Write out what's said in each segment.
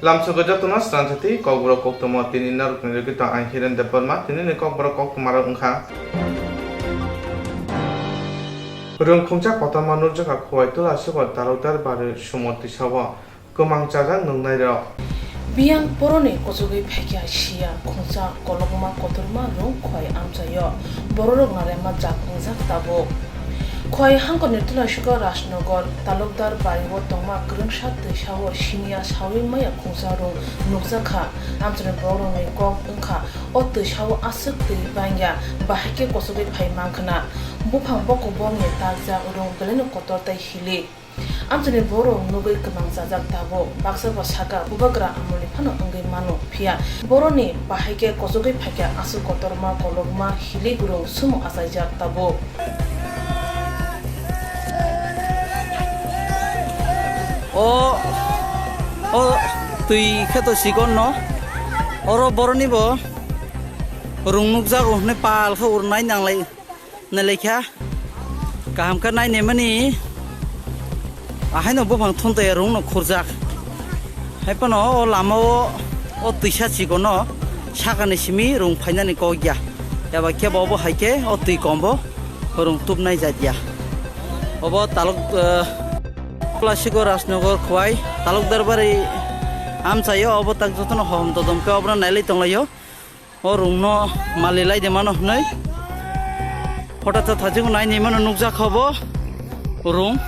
Lamsuga jatuna stranjati kokbro koktoma tini naruk nirikita anghiren deparma tini ni kokbro koktomara ungkha. Rungkhungcha kota manur jaka khwai tula suba talokdar bare sumoti sawa kemangcajang nungnai rok. Biang borone kojogi phekya shia khungcha kolokma kotorma rong khwai amchayo bororok narema jakhngjak tabo khwai hangkon nirtula shuga rashnagar talokdar bariwo tongma krungshat sawo shinia sawi maya khungcha rong nukjakha amchane borong ni kok ungkha ot sawo asuk tei bangya bahike kojogi phai mangkhana buphang boko bomni takja rong beleno kotor tai hili amchane borong nugui kemang jajak tabo baksa ba saka bubagra amuli phano angai mano phia boroni bahike kojogi phakya asu kotorma kolokma hili gurung sumo asaijak tabo o tui kheto sikon no oro boroni bo rungnuk jago ne pal kha urnai nanglai nalekha kaham ka nai nemani ahai no bopang thonte rung no khurjak haipano o lamao o tuisa sikon no sakani simi rung phainani ko gya yaba ke bobo haike o tui kombo rung tupnai jadia obo taluk Plasiko Rasnogor khwai talukdar bari amchayo obo tak jotono hom dodom ka obra nailai tonglayo o rungno malilai de mano hnai hota ta thajing nai ni mano nukja khobo rung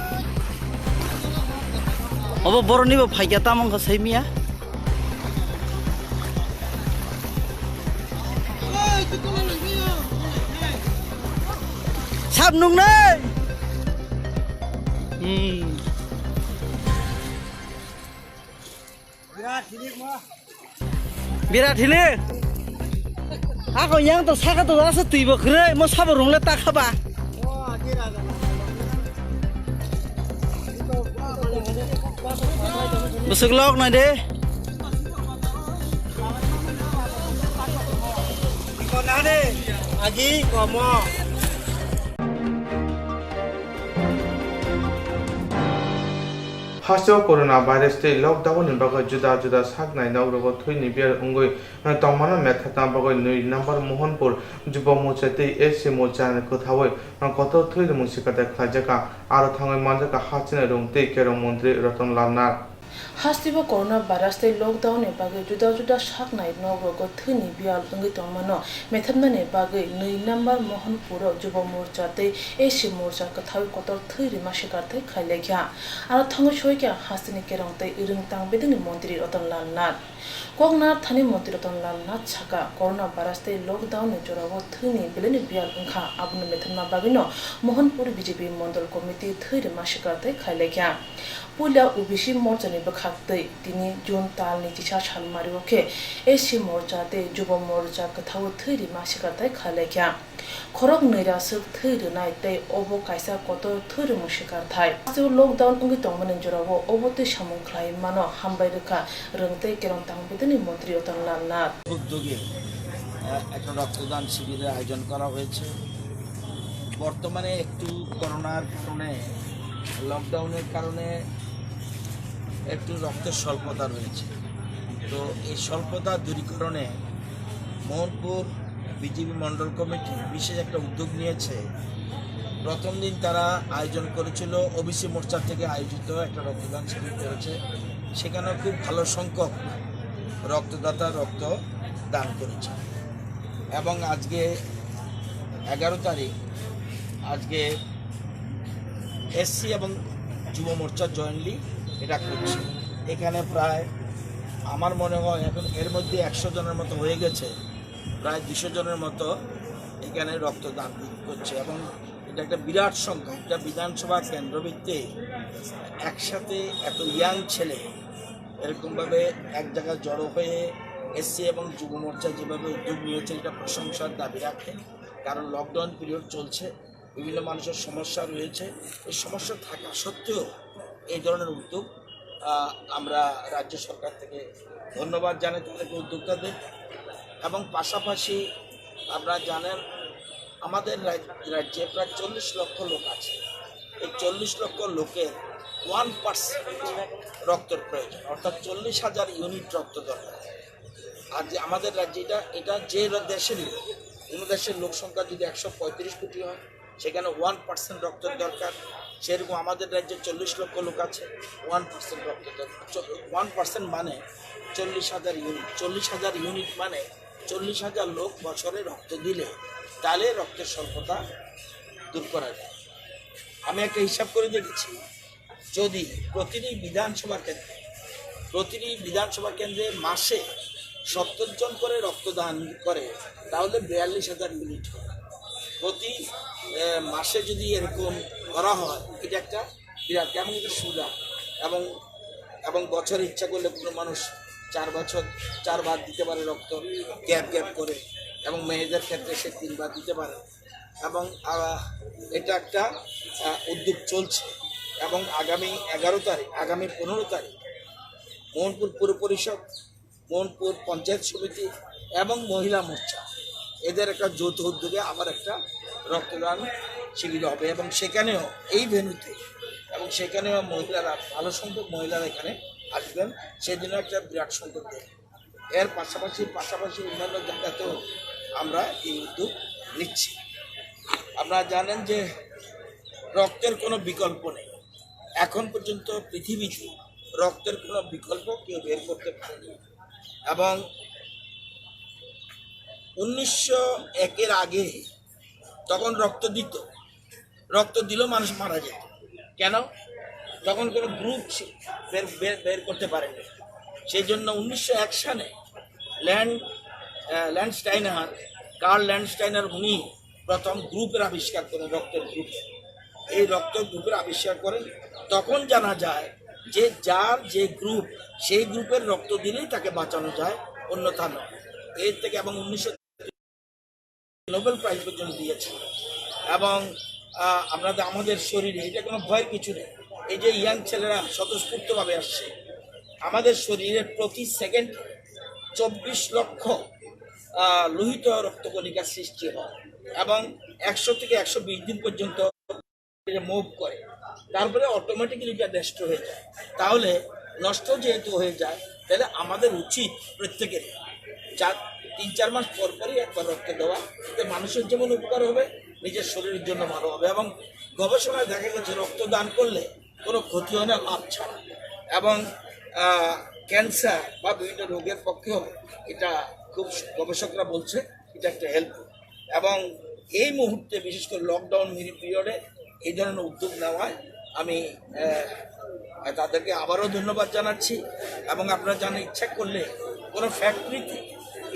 obo boroni bo phaigya tamong ka saimia sab nung nai Birat hile ako yang to saka to asa tuibo khre mo sabo rungla ta khaba busuk lok na de ko na de agi komo Hasyo coronavirus te lockdown ni bagai juda saknai naurogo thuini biar ungoi tongmana methatna bagai 2 number Mohanpur Jubo Mocha te SC Mocha ne kothawai koto thuiri musikata khlajaka aro thangai manjaka hachina rong te kerong mantri Ratan Lal Nath Hastiba coronavirus te lockdown ne bagai juda saknai naurogo thuini biar ungoi tongmano methatna ne bagai 2 number Mohanpur Jubo Mocha te SC Mocha kathawi kotor thuiri masikarte khailekha aro thangai soikya hastini kerong te iring tang bedini mantri Ratan Lal Nath kokna thani mantri Ratan Lal Nath chaka coronavirus te lockdown ne jorago thuini beleni biar ungkha abunu methatna bagino Mohanpur BJP Mondol Committee thuiri masikarte khailekha Pula UBC Morcha ni bakhakte tini June tal ni tisha chalmari oke SC Morcha te Jubo Morcha kathaw thuiri masikarte khailekha khorok neira suk thuiri nai te obo kaisa koto thuiri musikar thai so lockdown ungi tongmanen jorago obo te samung khlai mano hambai rekha rengte kerong tang bedini মন্ত্রী Ratan Lal Nath উদ্যোগে একটা রক্তদান শিবিরের আয়োজন করা হয়েছে বর্তমানে একটু করোনার কারণে লকডাউনের কারণে একটু রক্তের স্বল্পতা রয়েছে তো এই স্বল্পতা দূরীকরণে মোহনপুর বিজেপি মণ্ডল কমিটি বিশেষ একটা উদ্যোগ নিয়েছে প্রথম দিন তারা আয়োজন করেছিল ওবিসি মোর্চা থেকে আয়োজিত একটা রক্তদান শিবির করেছে সেখানে খুব ভালো সংখ্যক রক্তদাতা রক্ত দান করেছে এবং আজকে 11 তারিখ আজকে এসসি এবং যুব মোর্চা জয়েন্টলি এটা করছে এখানে প্রায় আমার মনে হয় এখন এর মধ্যে 100 জনের মতো হয়ে গেছে প্রায় 200 জনের মতো এখানে রক্তদান করছে এবং এটা একটা বিরাট সংখ্যা এটা বিধানসভা কেন্দ্রভিত্তিক একসাথে এত ইয়াং ছেলে এরকমভাবে এক জায়গায় জড়ো হয়ে এসসি এবং যুব মোর্চা যেভাবে উদ্যোগ নিয়েছে এটা প্রশংসার দাবি রাখে কারণ লকডাউন পিরিয়ড চলছে বিভিন্ন মানুষের সমস্যা রয়েছে এই সমস্যা থাকা সত্ত্বেও এই ধরনের উদ্যোগ আমরা রাজ্য সরকার থেকে ধন্যবাদ জানাই তাদেরকে উদ্যোক্তাদের এবং পাশাপাশি আপনারা জানেন আমাদের রাজ্যে প্রায় 40 লক্ষ লোক আছে এই 40 লক্ষ লোকের 1% রক্তের প্রয়োজন, অর্থাৎ 40,000 ইউনিট রক্ত দরকার। আর যে আমাদের রাজ্যে এটা যে দেশেরই, কোনো দেশের লোক সংখ্যা যদি 135 কোটি হয়, সেখানে 1% রক্তের দরকার। সেরকম আমাদের রাজ্যে 40 লক্ষ লোক আছে, 1% রক্ত দরকার। 1% মানে 40,000 ইউনিট। 40,000 ইউনিট মানে 40,000 লোক বছরে রক্ত দিলে তাহলে রক্তের স্বল্পতা দূর করা যায়। আমি একটা হিসাব করে দেখেছি, যদি প্রতিটি বিধানসভা কেন্দ্রে মাসে 70 জন করে রক্তদান করে, তাহলে 42,000 ইউনিট হয়। প্রতি মাসে যদি এরকম করা হয়, এটা একটা বিরাট, কেমন একটা সুবিধা। এবং বছরে ইচ্ছা করলে কোনো মানুষ 4 বার দিতে পারে রক্ত, গ্যাপ করে, এবং মেয়েদের ক্ষেত্রে সে 3 বার দিতে পারে। এবং এটা একটা উদ্যোগ চলছে। এবং আগামী 15 তারিখ মোহনপুর পৌর পরিষদ, মোহনপুর পঞ্চায়েত সমিতি এবং মহিলা মোর্চা এদের একটা যৌথ উদ্যোগে আবার একটা রক্তদান শিবির হবে। এবং সেখানেও এই ভেন্যুতে, এবং সেখানেও মহিলারা, ভালো সংখ্যক মহিলারা এখানে আসবেন, সেদিনও একটা বিরাট সংখ্যক দেবে। এর পাশাপাশি অন্যান্য জায়গাতেও আমরা এই উদ্যোগ নিচ্ছি। আপনারা জানেন যে রক্তের কোনো বিকল্প নেই। এখন পর্যন্ত পৃথিবীতে রক্তের কোনো বিকল্প কেউ বের করতে পারেনি। এবং 1901-এর আগে তখন রক্ত দিলেও মানুষ মারা যেত। কেন? তখন কোনো গ্রুপ বের করতে পারেনি। সেই জন্য 1901 সালে কার্ল ল্যান্ডস্টাইনার উনি প্রথম গ্রুপের আবিষ্কার করেন, রক্তের গ্রুপ। এই রক্তের গ্রুপের আবিষ্কার করেন, তখন জানা যায় যে যার যে গ্রুপ, সেই গ্রুপের রক্ত দিলেই তাকে বাঁচানো যায়, অন্যথা নয়। এর থেকে, এবং 1900 নোবেল প্রাইজ পর্যন্ত দিয়েছে। এবং আমাদের শরীরে এটা কোনো ভয় কিছু নেই। এই যে ইয়াং ছেলেরা স্বতঃস্ফূর্তভাবে আসছে, আমাদের শরীরে প্রতি সেকেন্ডে 24 লক্ষ লোহিত রক্তকণিকার সৃষ্টি হয়, এবং 100 থেকে 120 দিন পর্যন্ত মুভ করে, তারপরে অটোমেটিক্যালি এটা নষ্ট হয়ে যায়। তাহলে নষ্ট যেহেতু হয়ে যায়, তাহলে আমাদের উচিত প্রত্যেকের 3-4 মাস পরই একবার রক্ত দেওয়া। এতে মানুষের যেমন উপকার হবে, নিজের শরীরের জন্য ভালো হবে। এবং গবেষণায় দেখা গেছে রক্তদান করলে কোনো ক্ষতি হয় না, লাভ ছাড়া। এবং ক্যান্সার বা বিভিন্ন রোগের পক্ষেও এটা খুব, গবেষকরা বলছে এটা একটা হেল্প। এবং এই মুহূর্তে, বিশেষ করে লকডাউন পিরিয়ডে এই ধরনের উদ্যোগ নেওয়ায় আমি তাদেরকে আবারও ধন্যবাদ জানাচ্ছি। এবং আপনারা জানেন, ইচ্ছা করলে কোনো ফ্যাক্টরিতে,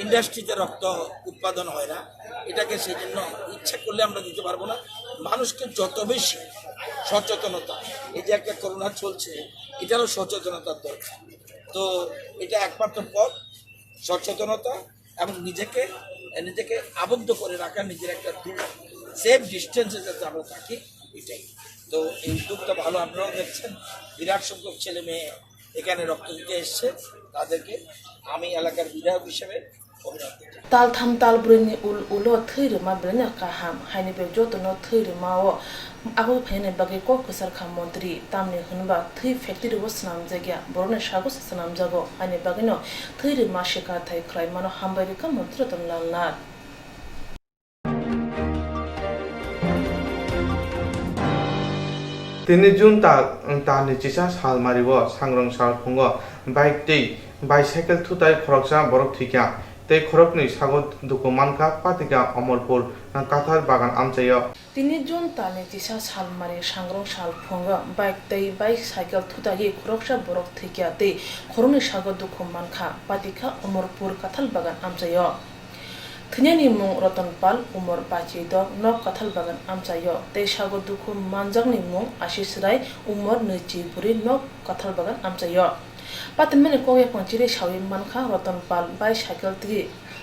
ইন্ডাস্ট্রিতে রক্ত উৎপাদন হয় না, এটাকে সেই জন্য ইচ্ছা করলে আমরা দিতে পারবো না। মানুষকে যত বেশি সচেতনতা, এই যে একটা করোনা চলছে, এটারও সচেতনতার দরকার। তো এটা একমাত্র পথ, সচেতনতা, এবং নিজেকে আবদ্ধ করে রাখা, নিজের একটা সেফ ডিস্টেন্সে যাতে আমরা থাকি, এটাই। তো এই উদ্যোগটা ভালো, আপনারাও দেখছেন, বিরাট সংখ্যক ছেলে মেয়ে এখানে রক্ত দিতে এসছে। তাদেরকে আমি এলাকার বিধায়ক হিসেবে অভিনন্দন। Tal tham tal bruni ulo thiri ma brani kaham haini be joto no thiri ma o ago phene bage ko kusar kham mantri tamne hunba thi factory wo snam jagya borone shago snam jago haini bage no thiri ma shika thai krai mano hambari ka mantri tam lalna 3 जुन तानि चिसा सालमारिबो सांग्रां सालफुंगो bicycle थुताय खरकसा बरफ थिका ते खरकनि sago दुखु मानका पातिका अमरपुर काथार बागान आमचायो 3 जुन तानि चिसा सालमारि सांग्रां सालफुंगो bicycle थुताय खरकसा बरफ थिका ते खरकनि सागो दुखु मानका पातिका अमरपुर काथाल बागान आमचायो Thnyani mung Rotanpal umur pachi dog nok kathal bagan amchayo te sago dukhu manjangni mung Ashish Rai umur nuchi buri nok kathal bagan amchayo patmene koge pangchire sawi mankha Rotanpal bai cycle ti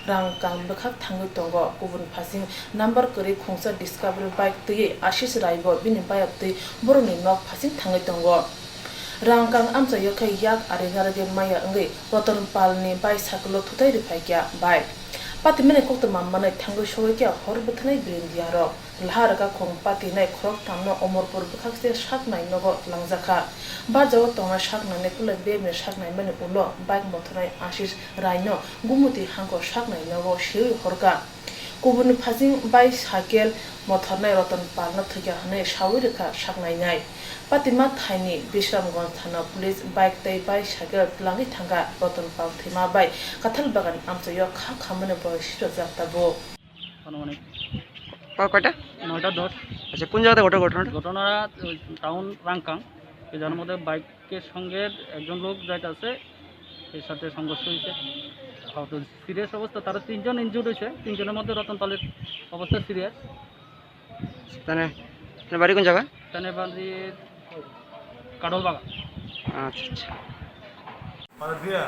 rang kang bekhak thangui tongo kubun phasing number kori khongsa discovery bike ti Ashish Rai bo bini bayap ti boroni nok phasing thangui tongo rang kang amchayo khai yak aringar ge maya ngai Rotanpal ni bai cycle thutai riphai kya bike Patimene kokta mamma na thango shoy kya hor buthnai brin diaro laharaka khongpati nai khorok tamno omorpur bkhakse saknai nogo langjaka barjawo tongna saknai pula beme saknai mane ulo bike mothrai Ashish Raino gumuti hangko saknai nogo shiu horka kubun phasing bai sakel mothornai rotan palna thukya hane shawirika saknai nai Patima Thaini Bisramganj Thana Police bike tai bai sakel plangi thanga rotan pal thima bai kathal bagan amchayo kha khamane boy shiro jaktabo আনুমানিক কয়টা 9:10 আচ্ছা কোন জায়গাতে ঘটে ঘটনাটা ঘটনা town রাংকাং এই যার মধ্যে বাইকের সঙ্গে একজন লোক যাইতেছে এর সাথে সংঘর্ষ হয়েছে সিরিয়াস অবস্থা তারা 3 জন ইনজুর্ড হয়েছে 3 জনের মধ্যে রতনপালের অবস্থা সিরিয়াস মানে আপনার বাড়ি কোন জায়গা তানে বাড়ির কাডলবাগা আচ্ছা আচ্ছা মানে দিয়া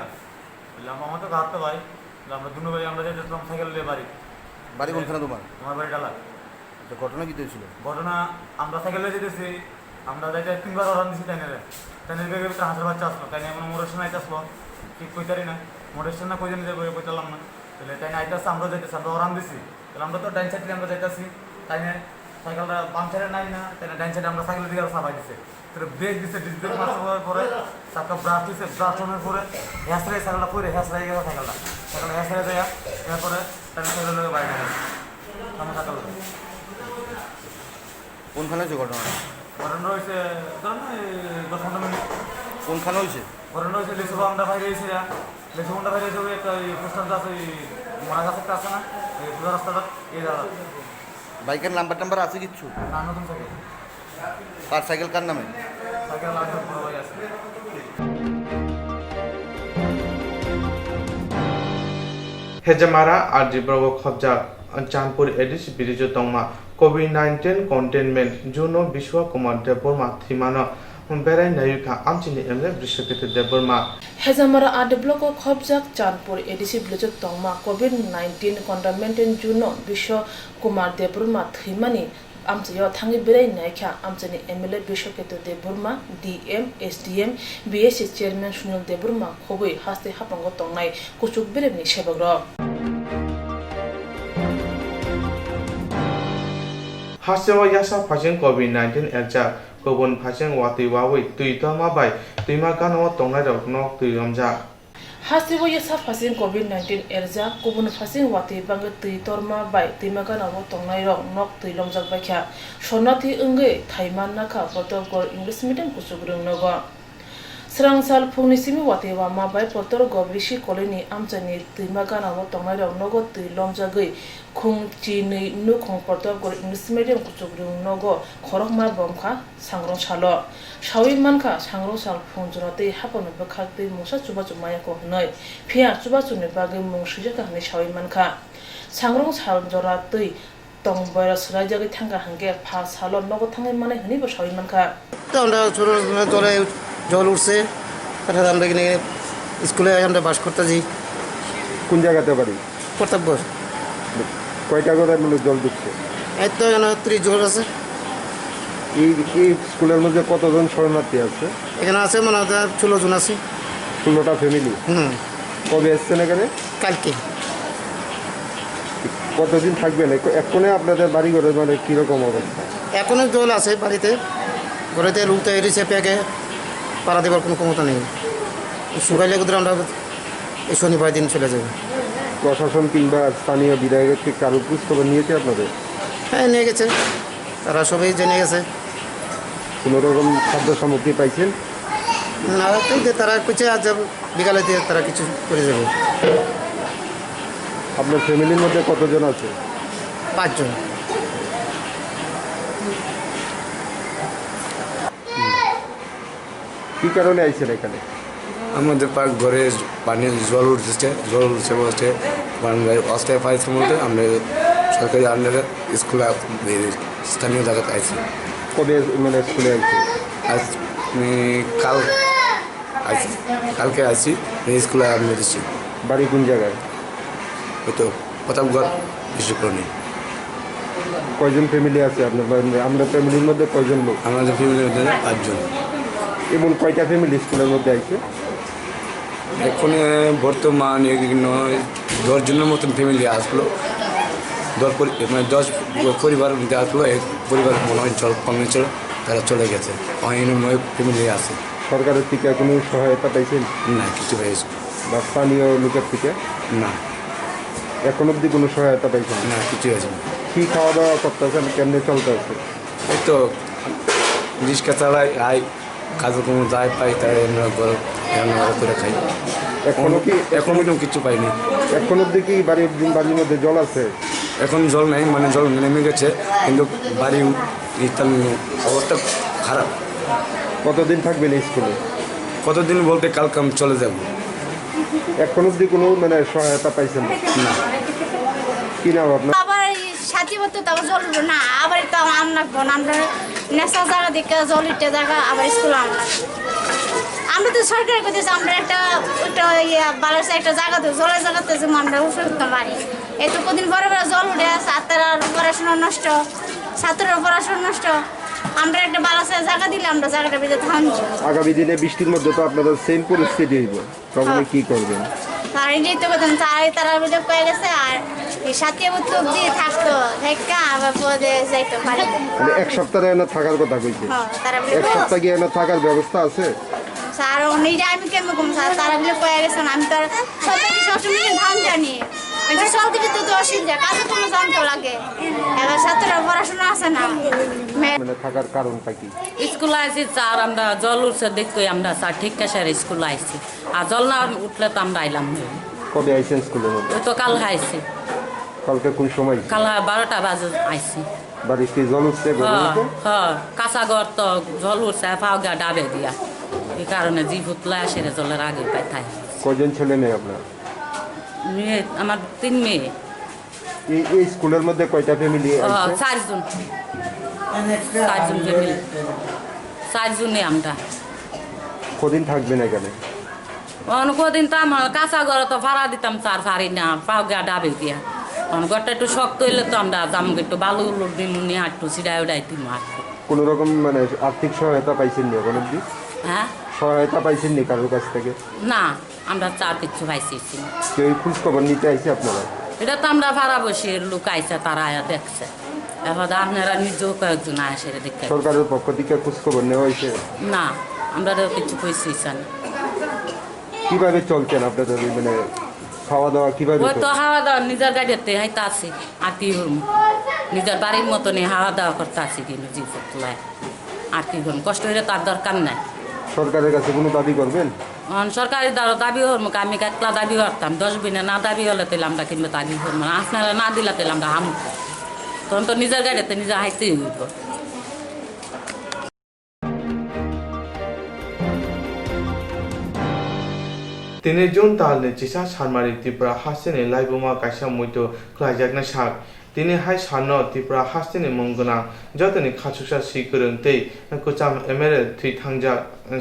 আমার তো ঘাটতে ভাই আমরা দুনো ভাই আমরা যেতাম সাইকেল নিয়ে বাড়ি বাড়ি কোনখানে তোমার আমার বাড়ি ডালা আচ্ছা, ঘটনা কি হয়েছিল? ঘটনা আমরা সাইকেল নিয়ে যেতেছি আমরা যাইতে 3বার অরান দিছি তাই না তাই ভিতরে হাজার বাচ্চা আসলো তাই না আমরা মোটর স্টেশন আইতে আসলো ঠিক কইতারি না মোটর স্টেশন না কই জানি যাবো কইতালাম না তাহলে তাই না আইতে আমরা যাইতেছি আমরা অরান দিছি তাহলে আমরা তো ডাইন সাইডে আমরা যাইতেছি তাই না সাইকেলটা বাম সাইডে নাই না তাই না ডাইন সাইডে আমরা সাইকেলের দিকে সাবাই দিছে তাহলে ব্রেক দিছে ডিস ব্রেক মারার পরে চাকা ব্রাশ দিছে ব্রাশ হওয়ার পরে হ্যাসরাই সাইকেলটা পরে হ্যাসরাই গেল সাইকেলটা হ্যাসরাই যায় এরপরে তাহলে সাইকেলের বাইরে গেল আমার সাইকেল কোনখানে হয়েছে ঘটনাটা? ঘটনা হয়েছে ধরুন 10-15 মিনিট কোনখানে হয়েছে? ঘটনা হয়েছে লেসুবান্ডা বাইরে এসে লেসুবান্ডা বাইরে এসে একটা পোস্টার আছে মারা গাছ একটা আছে না এই পুরো রাস্তাটা এই দাদা বাইকের নাম্বার টাম্বার আছে কিচ্ছু? না নতুন সাইকেল কার সাইকেল কার নামে? সাইকেল লাগবে পুরো হয়ে আছে Hejamara Arjibrogo Khobja Chanpur Edis Birijo Tongma COVID-19 containment Juno Bishwa Kumar Deborma Thimano Berai Nayuka Amchini Emre Brishakete Deborma Hezamara Adbloko Khobjak Chanpur Edisi Blojok Tongma COVID-19 containment Juno Bishwa Kumar Deborma Thimani Amchayo Thangi Berai Naikha Amchani MLA Bishokete Deborma DM SDM BSC Chairman Sunil Deborma Khoboi Haste Hapango Tongnai Kuchuk Beremni Sebagro Hasewa Yasa Phasing COVID-19 Erja Kobon Phasing Wati Wawi Tuitama Bai Tuima Gano Tongnai Rok Nok Tuyamja Hasibo yasa phasing COVID-19 erja kubun phasing wati bangge tui torma bai timaga nabo tongnai rok nok tui lomjak baikha sonathi ungei thaiman nakha potogor English medium kusugrung nogo Srangsal Phunisimi wati wama bai potogor Rishi Colony amchani timaga nabo tongnai rok nogo tui lomjagei khung chini nu khung potogor English medium kusugrung nogo khorokma bomkha sangrong chalo Shawi manka sangrong sal phunjurate hapon bakhakte musa chuba chumaya ko hnai phia chuba chune bage mungshija ka hne shawi manka sangrong sal jorate tong virus rajagi thanga hange pha salon nogo thangai mane hni bo shawi manka তো আমরা ছোটো জলে জল উঠছে তারপরে আমরা এখানে স্কুলে আমরা বাস করতেছি কোন জায়গাতে বাড়ি? কর্তব্য কয়টা করে মানে জল ঢুকছে? এই তো এখানে 30 জল আছে এই এই স্কুলের মধ্যে কতজন শরণার্থী আছে? এখানে আছে মানে 16 জন আছে 16টা ফ্যামিলি। কবে এসছেন এখানে? কালকে কতদিন থাকবেন এক্ষণে আপনাদের বাড়ি ঘরে মানে কীরকম অবস্থা? এখনো জল আছে বাড়িতে ঘরেতে রুখ তৈরি চেপে পাড়া দেবার কোনো ক্ষমতা নেই শুকাইলে কোথাও আমরা এই শনিবার দিন চলে যাবে প্রশাসন কিংবা স্থানীয় বিধায়কের থেকে কারো খোঁজখবর নিয়েছে আপনাদের? হ্যাঁ নিয়ে গেছে তারা সবাই জেনে গেছে কোনো রকম খাদ্য সামগ্রী পাইছেন? না তারা কিছু আজ বিকালে দিয়ে তারা কিছু করে যাবে আপনার ফ্যামিলির মধ্যে কতজন আছে? 5 জন কী কারণে আইছেন এখানে? আমাদের ঘরে পানি জল উঠছে বলছে অস্থায়ী পাইছে বলতে আমরা সরকারি আন্ডারে স্কুলে স্থানীয় জায়গাতে আইছি। কবে মানে স্কুলে আইছে? আজ কালকে আইছি স্কুলে আমরা দিচ্ছি। বাড়ি কোন জায়গায়? ওই তো প্রতাপগড় বিশ্বকরণী। কয়জন ফ্যামিলি আছে আপনার? আমরা ফ্যামিলির মধ্যে কয়জন লোক? আমাদের ফ্যামিলির মধ্যে 5 জন। এবং কয়টা ফ্যামিলি স্কুলের মধ্যে আইছে? এখন বর্তমান 10 জনের মতন ফ্যামিলি আসলো মানে 10 পরিবার দেওয়ার পর এক পরিবার মনে হয় কমে ছিল, তারা চলে গেছে। অনেক ফ্যামিলি আছে। সরকারের থেকে কোনো সহায়তা পাইছেন না, কিছু পেয়েছে বা স্থানীয় লোকের থেকে? না, এখন অবধি কোনো সহায়তা পাইছেন না, কিছু হয়েছে না। কি খাওয়া দাওয়া করতেছেন, কেমনে চলতে আছে? এই তো রিক্সা চালাই, আই কাজে কোনো যায় পাই, তারা রান্না করে খাই। এখনো কিছু পাইনি। এখন অবধি কি বাড়ির মধ্যে জল আছে? এখন জল নেই, মানে জল নেমে গেছে, কিন্তু বাড়ি অবস্থা খারাপ। কতদিন থাকবেন এই স্কুলে? কতদিন বলতে কালকে আমি চলে যাব। এখন অবধি কোনো মানে সহায়তা পাইছেন না। কি নাম আপনার? আবার সাথী বলতে তো জল উঠবে না, আবার তো আমরা নেশা জায়গা দেখে জল উঠে জায়গা আবার স্কুল আমরা তো সরকারি করতেছি, আমরা একটা বালাসে একটা জায়গা দেবো, জলের জায়গাতে যে আমরা উঠতে পারি। এই তো কদিন পরে পরে জল উঠে ছাত্রের পড়াশোনা নষ্ট, ছাত্রের পড়াশোনা নষ্ট। আমরা একটা বালাসে জায়গা দিলে আমরা জায়গাটা বেঁধে থামছি। আগামী দিনে বৃষ্টির মধ্যে তো আপনাদের সেম পরিস্থিতি হইব, তখন কি করবেন? আর যেতে পারতেন তারা বেঁধে পেয়ে গেছে, আর এই সাথে উত্তর দিয়ে থাকতো দেখা আবার পদে যাইতে পারে। মানে এক সপ্তাহ এনে থাকার কথা কইছে। তারা এক সপ্তাহ কি এনে থাকার ব্যবস্থা আছে? স্যার নিজে আমি কেমন কম স্যার, তারা বলে পেয়ে গেছেন। আমি তো সবাইকে সবসময় ধান জানি, চলতে যেতে তো অসুবিধা, কাজে কোনো জানতে লাগে। এবার ছাত্ররা পড়াশোনা আছে না। মানে থাকার কারণটা কি? স্কুলে আইসি স্যার, আমরা জল উঠছে দেখতে আমরা স্যার ঠিক স্যার স্কুলে আইসি, আর জল না উঠলে তো আমরা আইলাম না। কবে আইছেন স্কুলের মধ্যে? ওই তো কাল আইসি, কালকে কোন সময়? কাল 12টা বাজে আইসি। বাড়িতে জল উঠছে? হ্যাঁ, কাঁচা ঘর তো জল উঠছে, পাও গা ডাবে দিয়া, এই কারণে জি ফুতলা আসে জলের আগে পাইতাই। কয়জন ছেলে মেয়ে আপনার? মেয়ে আমার 3 মেয়ে। এই স্কুলের মধ্যে কয়টা ফ্যামিলি আছে? 4জন ফ্যামিলি, 4জনে আমরা। কদিন থাকবেন এখানে? কদিন তো আমার কাঁচা ঘর তো ভাড়া দিতাম স্যার, পারি না, পাও গা ডাবে দিয়া। ঘরটা একটু শক্ত হইলে তো আমরা দাম একটু বালু নিমুনি হাঁটু সিডাই উড়াই দিম। কোনো রকম মানে আর্থিক সহায়তা পাইছেন নি এখন অব্দি? হ্যাঁ, সহায়তা পাইছেন নি কারোর কাছ থেকে? না, আমরা চার কিছু পাইছি। কেউ খোঁজ খবর নিতে আইছে আপনারা? এটা তো আমরা ভাড়া বসে লোক আইছে, তারা আয়া দেখছে। এবার আপনারা নিজেও কয়েকজন আসে দেখে। সরকারের পক্ষ থেকে খোঁজ খবর নেওয়া হয়েছে? না, আমরা কিছু কইছি না। কিভাবে চলছেন আপনাদের, মানে খাওয়া দাওয়া কিভাবে? ওই তো খাওয়া দাওয়া নিজের গাড়িতে হাইতে আছি, আর কি করবো, নিজের বাড়ির মতনই খাওয়া দাওয়া করতে আছি, কিন্তু জি ফুটলায় আর কি করবো, কষ্ট হইলে তার দরকার নাই। সরকারের কাছে কোনো দাবি করবেন? সরকারি দাবি হরমুখ আমি একলা দাবি করতাম, 10 দিনে না দাবি হলে তাহলে আমরা কিনবো দাবি করবো না, আপনারা না দিলে তাহলে আমরা হাম, তখন তো নিজের গাড়িতে নিজে হাইতেই হইব। তিনি জুন তালনে চিসা সারমারি ত্রিপুরা হাসিনে লাইবুমা কাইসা মইতো ক্লাইজাকনা সাক তিনি হাই সানো ত্রিপুরা হাসিনে মঙ্গনা যতনি খাসুসা সিকরং তৈ কুচাম এমএলএ থুই থাंजा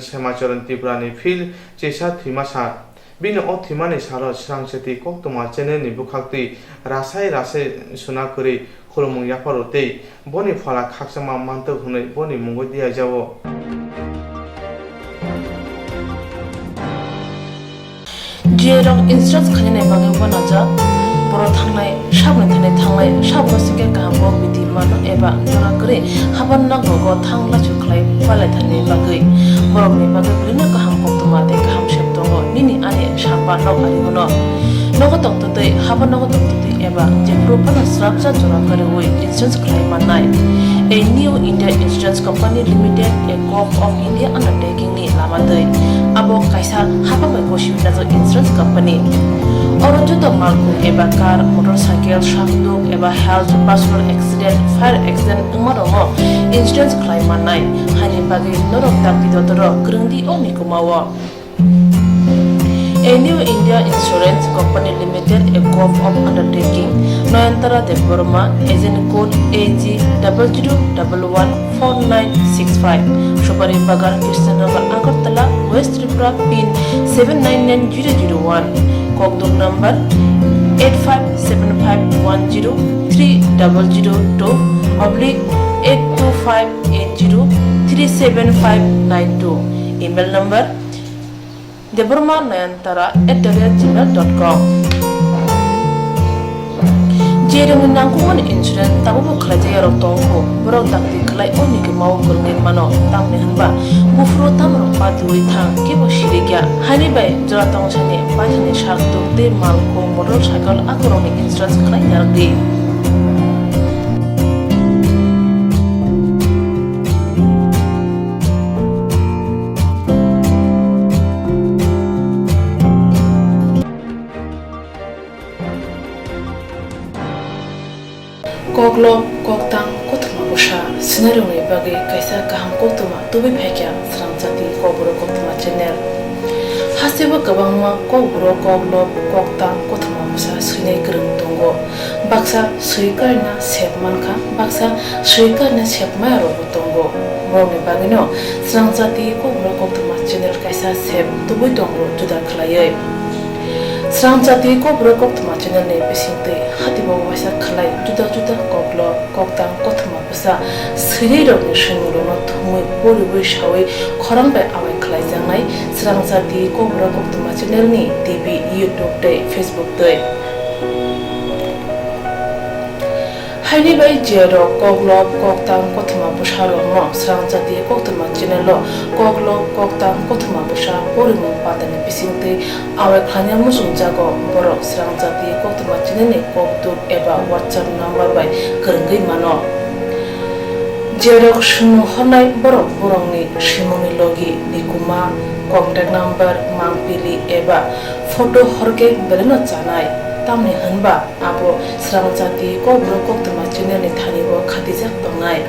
सेमाचरन ত্রিপুরানি ফিল চিসা থিমাসা बिनो ओ थिमानि सारो स्रांसेति कोक्तमा चेनेनि बुखाक्ति रासाय सुना करि खुलमुं याफारोते बनि फला खाकसामा मानतो हुनै बनि मुंगो दिया जावो जिएरं इंस्ट्राक्ट खाने बागे बनाजा बर' थांनाय साबने थांनाय साबसिके गाहामो बिदि मानो एबा जरा करे हाबान नांगौ थांला चुखलाय फालाय थाने बागै बर'नि बागै बिनो गाहाम कक्तमा दे गाहाम सेब दङ निनि आने साबा नग आरिमोनो नगो तक्तदै हाबान नगो तक्तदै एबा जेफ्रो फाना स्राबजा जरा करे वे इंस्ट्राक्ट खालाय माननाय A new India Insurance Company Limited, a Corp of India undertaking ni lamadai. Abo kaisa haba mai goship na insurance company. Oro joto malku eba car, motorcycle, shafduk eba health, personal accident, fire accident umaromo insurance claim manai. Hani bagi norok tak bidodoro grungdi o mikumawo. A new India Insurance Company Limited, a Corp of undertaking. Noyantara de Burma, agent code AG00114965. Shubari Bagar, Kirstanagar, Agartala, West Tripura, PIN 799001. Kokduk number 857510-82580-37592. Email number deburmanayantara@gmail.com. Jerung nangkuman insurance tabu kerja ya rotongko berok takti kelai oni ke mau kerengin mano tam ne hanba bufro tam rompa duit thang ke bo shirikya hani bai jora tong chane bai chane shak tu te mal ko motorcycle akoroni insurance kelai yardi Koklo koktang kotma busha scenario ni bagi kaisa kaham kotma tubi phekya sramjati kobro kotma channel hasiba kabangma kobro koklo koktang kotma busha sine krung tongo baksa suikarna sepmanka baksa suikarna sepma ro tongo mone bagino sramjati kobro kotma channel kaisa sep tubi tongo juda khlaye Sramjati ko brokok tuma channel ne pisingte hatibo wasa khalai juda juda koklo koktang kothma pasa siri rok ni shingro no thumui poribu shawi khorang bai awai khalai jangnai Sramjati ko brokok tuma channel ni TV YouTube te Facebook te Haini bai jero koklo koktang kothma pasa ro no Sramjati koktama channel lo koklo koktang kothma pasa porimu patane pisingte awai khanya musung jago borok Sramjati koktama channel ni koktur eba WhatsApp number bai kerenggai mano jerok shimu honai borok borongni shimuni logi nikuma contact number mangpili eba photo horke beleno chanai tamni hanba abo Sramjati koklo koktama channel ni thani bo khatijak tongnai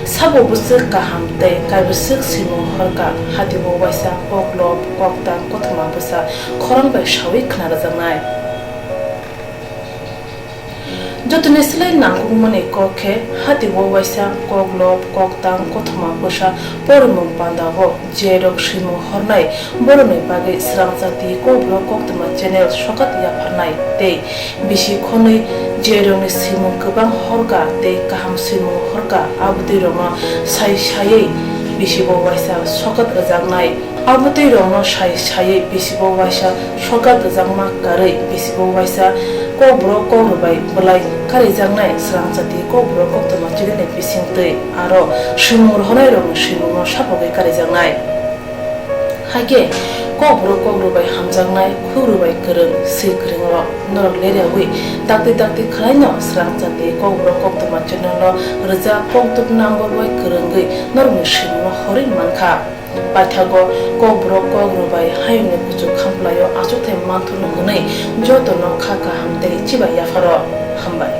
sabo busuk kaham te kai busuk simu horka hatibo waisa koklo koktang kothma busa khorang bai shawi khna jangnai jotune slai nangu mane kokhe hatibo waisa koklo koktang kothma busa pormum pandago jerok simu hornai borone bage Sramjati koklo koktama channel sokat ya pharnai te bisi khonai jeroni simu kubang horka te kaham simu horka abdi roma sai sai bisibo waisa sokat ajangnai abdi roma sai sai bisibo waisa sokat ajangma kare bisibo waisa kobro korubai bulai kare jangnai Sramjati kobro koktama channel bisingte aro simur honai rong simu sapoge kare jangnai hage kobro bai hamjangnai khuru bai kereng sikrengro norok lerewi dakti khlaino Sramjati kobro koktama channel lo reja koktuk number bai kerengai normi simu hori mankha Pathago kobro bai hayne kuchu khamplayo achukte manthunu hnei jotono khaka hamte chiba yafaro hambai